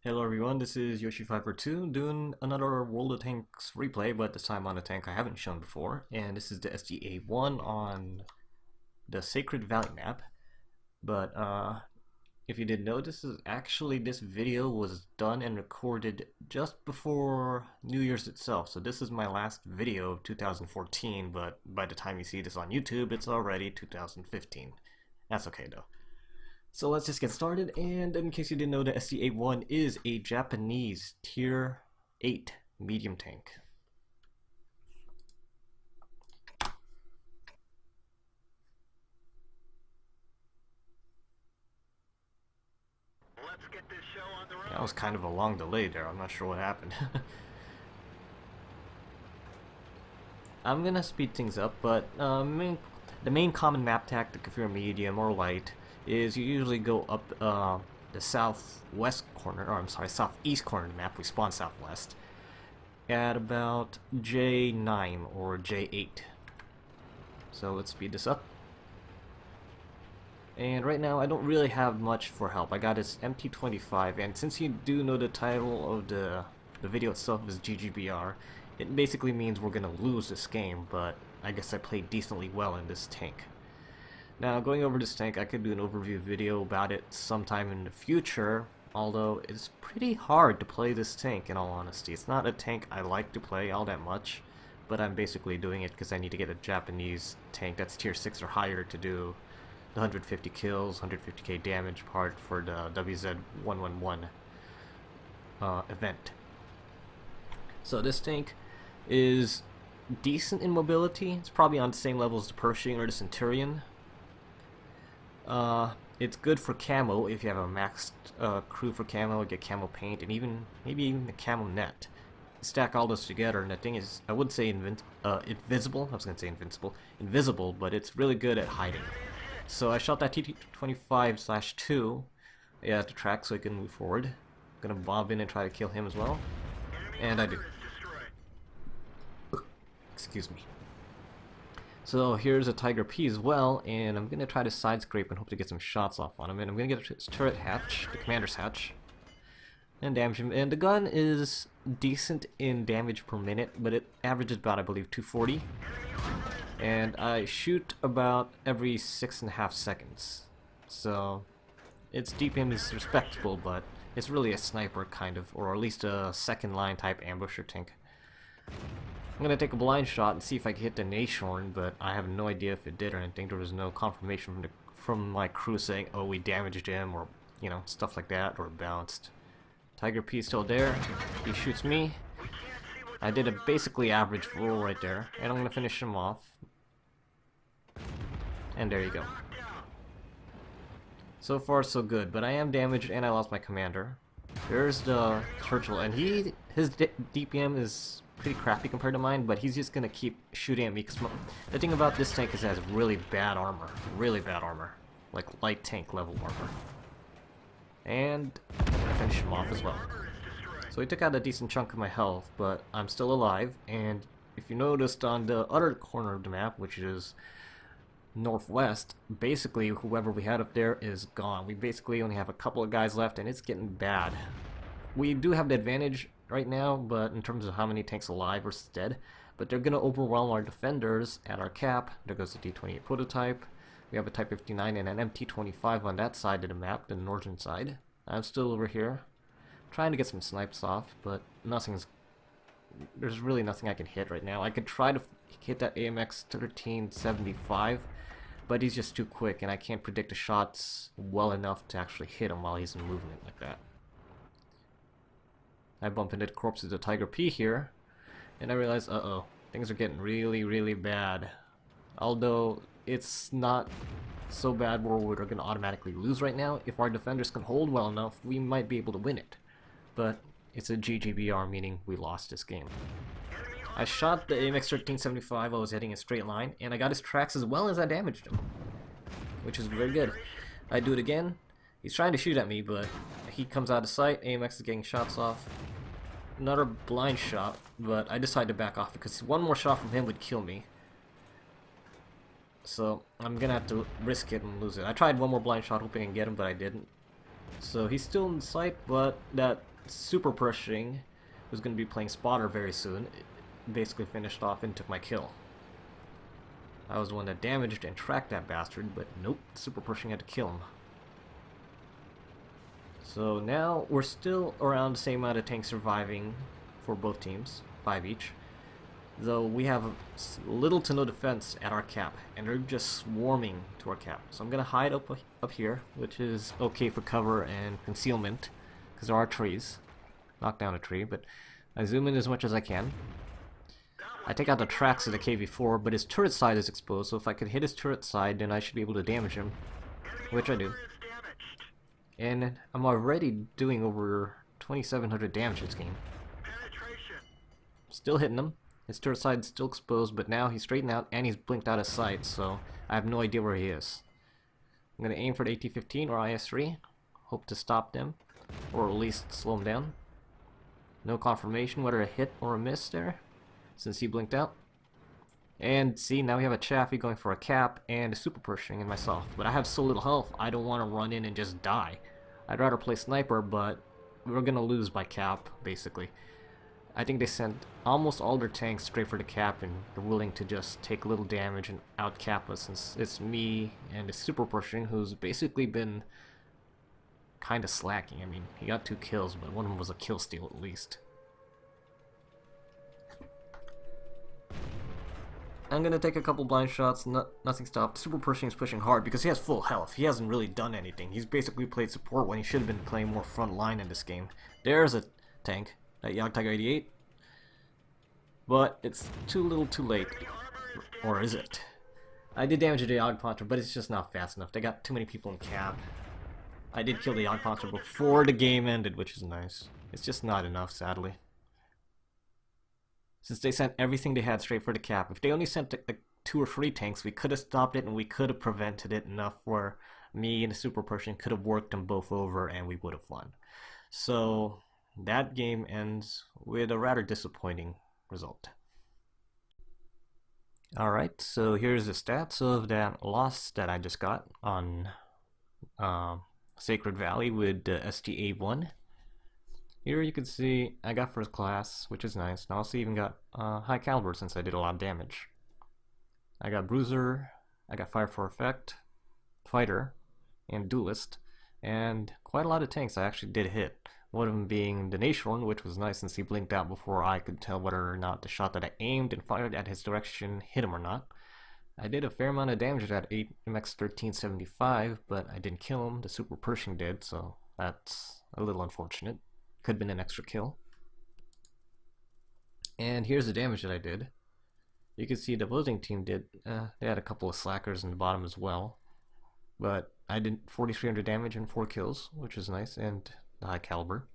Hello everyone, this is Yoshi542 doing another World of Tanks replay, but this time on a tank I haven't shown before, and this is the STA-1 on the Sacred Valley map. But if you didn't know, this video was done and recorded just before New Year's itself, so this is my last video of 2014, but by the time you see this on YouTube, it's already 2015. That's okay though. So let's just get started, and in case you didn't know, the STA-1 is a Japanese Tier 8 medium tank. Let's get this show on the road. That was kind of a long delay there, I'm not sure what happened. I'm gonna speed things up, but the main common map tactic if you're medium or light is you usually go up the southwest corner, or I'm sorry, southeast corner of the map. We spawn southwest at about J9 or J8. So let's speed this up. And right now I don't really have much for help. I got this MT25, and since you do know the title of the video itself is GGBR, it basically means we're gonna lose this game, but I guess I played decently well in this tank. Now, going over this tank, I could do an overview video about it sometime in the future, although it's pretty hard to play this tank in all honesty. It's not a tank I like to play all that much, but I'm basically doing it because I need to get a Japanese tank that's tier 6 or higher to do the 150 kills, 150k damage part for the WZ111 event. So this tank is decent in mobility. It's probably on the same level as the Pershing or the Centurion. It's good for camo if you have a maxed crew for camo, get camo paint, and maybe even the camo net. Stack all those together, and the thing is, I wouldn't say invisible. I was gonna say invisible, but it's really good at hiding. So I shot that T-25/2 at the track so I can move forward. Gonna bob in and try to kill him as well, and I do. Excuse me. So here's a Tiger P as well, and I'm gonna try to side scrape and hope to get some shots off on him. And I'm gonna get his turret hatch, the commander's hatch, and damage him. And the gun is decent in damage per minute, but it averages about, I believe, 240. And I shoot about every 6.5 seconds. So its DPM is respectable, but it's really a sniper kind of, or at least a second line type ambusher tank. I'm gonna take a blind shot and see if I can hit the Nashorn, but I have no idea if it did or anything. There was no confirmation from my crew saying, "Oh, we damaged him," or stuff like that, or bounced. Tiger P is still there. He shoots me. I did a basically average roll right there, and I'm gonna finish him off. And there you go. So far, so good. But I am damaged, and I lost my commander. There's the Churchill, and his DPM is pretty crappy compared to mine, but he's just gonna keep shooting at me because the thing about this tank is it has really bad armor, like light tank level armor. And I finished him off as well. So he took out a decent chunk of my health, but I'm still alive. And if you noticed on the other corner of the map, which is northwest, basically whoever we had up there is gone. We basically only have a couple of guys left, and it's getting bad. We do have the advantage right now, but in terms of how many tanks alive versus dead, but they're gonna overwhelm our defenders at our cap. There goes the D28 prototype. We have a Type 59 and an MT25 on that side of the map, the northern side. I'm still over here, trying to get some snipes off, but there's really nothing I can hit right now. I could try to hit that AMX 1375, but he's just too quick, and I can't predict the shots well enough to actually hit him while he's in movement like that. I bump into the corpses of Tiger P here, and I realize, uh-oh, things are getting really, really bad. Although, it's not so bad where we're going to automatically lose right now. If our defenders can hold well enough, we might be able to win it. But it's a GGBR, meaning we lost this game. I shot the AMX 1375 while I was heading a straight line, and I got his tracks as well as I damaged him, which is very good. I do it again. He's trying to shoot at me, but he comes out of sight. AMX is getting shots off. Another blind shot, but I decided to back off because one more shot from him would kill me. So I'm gonna have to risk it and lose it. I tried one more blind shot hoping I can get him, but I didn't. So he's still in sight, but that super pushing, who's going to be playing spotter very soon, basically finished off and took my kill. I was the one that damaged and tracked that bastard, but nope, super pushing had to kill him. So now we're still around the same amount of tanks surviving for both teams, 5 each. Though we have little to no defense at our cap, and they're just swarming to our cap. So I'm gonna hide up here, which is okay for cover and concealment, because there are trees. Knock down a tree, but I zoom in as much as I can. I take out the tracks of the KV-4, but his turret side is exposed, so if I could hit his turret side, then I should be able to damage him, which I do. And I'm already doing over 2,700 damage this game. Still hitting him. His turret side's still exposed, but now he's straightened out and he's blinked out of sight, so I have no idea where he is. I'm going to aim for the AT-15 or IS-3. Hope to stop them, or at least slow him down. No confirmation whether a hit or a miss there, since he blinked out. And see, now we have a Chaffee going for a cap and a super pushing and myself. But I have so little health, I don't want to run in and just die. I'd rather play sniper, but we're going to lose by cap, basically. I think they sent almost all their tanks straight for the cap and they're willing to just take little damage and out-cap us, since it's me and the super pushing who's basically been kind of slacking. I mean, he got 2 kills, but one of them was a kill steal at least. I'm gonna take a couple blind shots, nothing stopped. Super pushing is pushing hard because he has full health. He hasn't really done anything. He's basically played support when he should have been playing more front line in this game. There's a tank. That Yag Tiger 88, but it's too little too late, or is it? I did damage to the Yag Poncher, but it's just not fast enough. They got too many people in cap. I did kill the Yag Poncher before the game ended, which is nice. It's just not enough, sadly. Since they sent everything they had straight for the cap, if they only sent like 2 or 3 tanks, we could have stopped it and we could have prevented it enough where me and the super person could have worked them both over and we would have won. So that game ends with a rather disappointing result. Alright, so here's the stats of that loss that I just got on Sacred Valley with the STA-1. Here you can see I got first class, which is nice, and I also even got high caliber since I did a lot of damage. I got Bruiser, I got Fire for Effect, Fighter, and Duelist, and quite a lot of tanks I actually did hit. One of them being the Nation, which was nice since he blinked out before I could tell whether or not the shot that I aimed and fired at his direction hit him or not. I did a fair amount of damage to that MX 1375, but I didn't kill him. The super Pershing did, so that's a little unfortunate. Could have been an extra kill. And here's the damage that I did. You can see the opposing team did, they had a couple of slackers in the bottom as well. But I did 4,300 damage and 4 kills, which is nice, and the high caliber.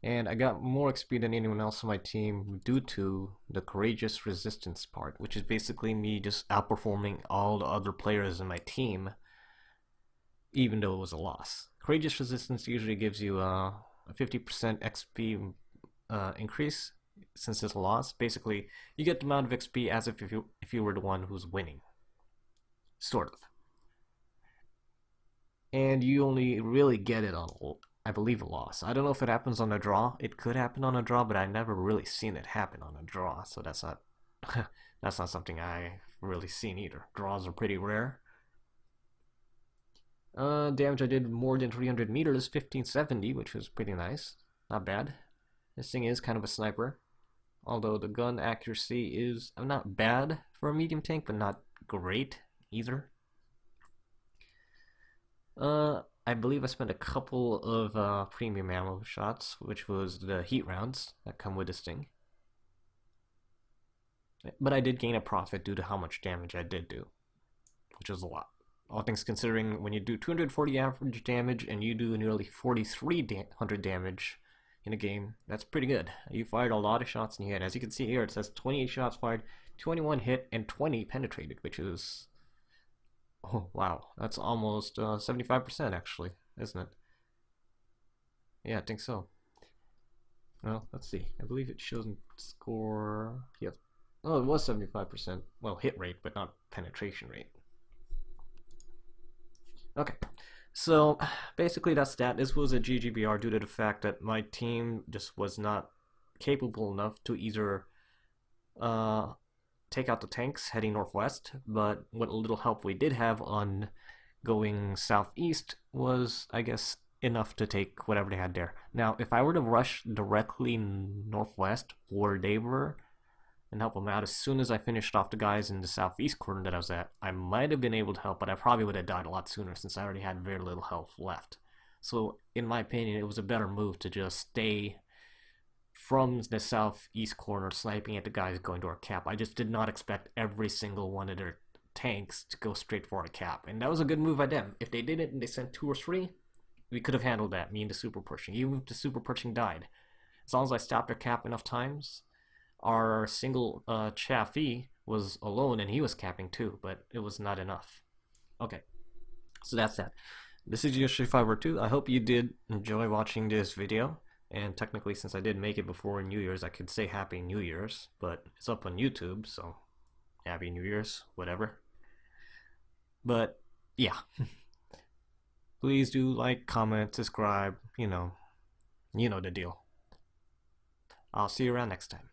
And I got more XP than anyone else on my team due to the courageous resistance part, which is basically me just outperforming all the other players in my team, even though it was a loss. Courageous resistance usually gives you a 50% XP increase since it's a loss. Basically, you get the amount of XP as if you were the one who's winning. Sort of. And you only really get it on, I believe, a loss. I don't know if it happens on a draw. It could happen on a draw, but I've never really seen it happen on a draw, so that's not that's not something I've really seen either. Draws are pretty rare. Damage I did more than 300 meters, 1570, which was pretty nice. Not bad. This thing is kind of a sniper, although the gun accuracy is not bad for a medium tank, but not great either. I believe I spent a couple of premium ammo shots, which was the heat rounds that come with this thing. But I did gain a profit due to how much damage I did do, which was a lot. All things considering, when you do 240 average damage and you do nearly 4,300 damage in a game, that's pretty good. You fired a lot of shots in your head. As you can see here, it says 28 shots fired, 21 hit, and 20 penetrated, which is... oh, wow. That's almost 75% actually, isn't it? Yeah, I think so. Well, let's see. I believe it shows in score... yeah. Oh, it was 75%. Well, hit rate, but not penetration rate. Okay. So basically that's that. This was a GGBR due to the fact that my team just was not capable enough to either uh, take out the tanks heading northwest, but what little help we did have on going southeast was, I guess, enough to take whatever they had there. Now, if I were to rush directly northwest where they were and help them out as soon as I finished off the guys in the southeast corner that I was at, I might have been able to help, but I probably would have died a lot sooner since I already had very little health left. So, in my opinion, it was a better move to just stay from the southeast corner sniping at the guys going to our cap. I just did not expect every single one of their tanks to go straight for a cap, and that was a good move by them. If they did it and they sent 2 or 3, we could have handled that, me and the super pushing. Even if the super pushing died, as long as I stopped their cap enough times, our single Chaffee was alone and he was capping too, but it was not enough. Okay, so that's that. This is GGBR2. I hope you did enjoy watching this video. And technically, since I did make it before New Year's, I could say Happy New Year's, but it's up on YouTube, so Happy New Year's, whatever. But yeah, please do like, comment, subscribe, you know the deal. I'll see you around next time.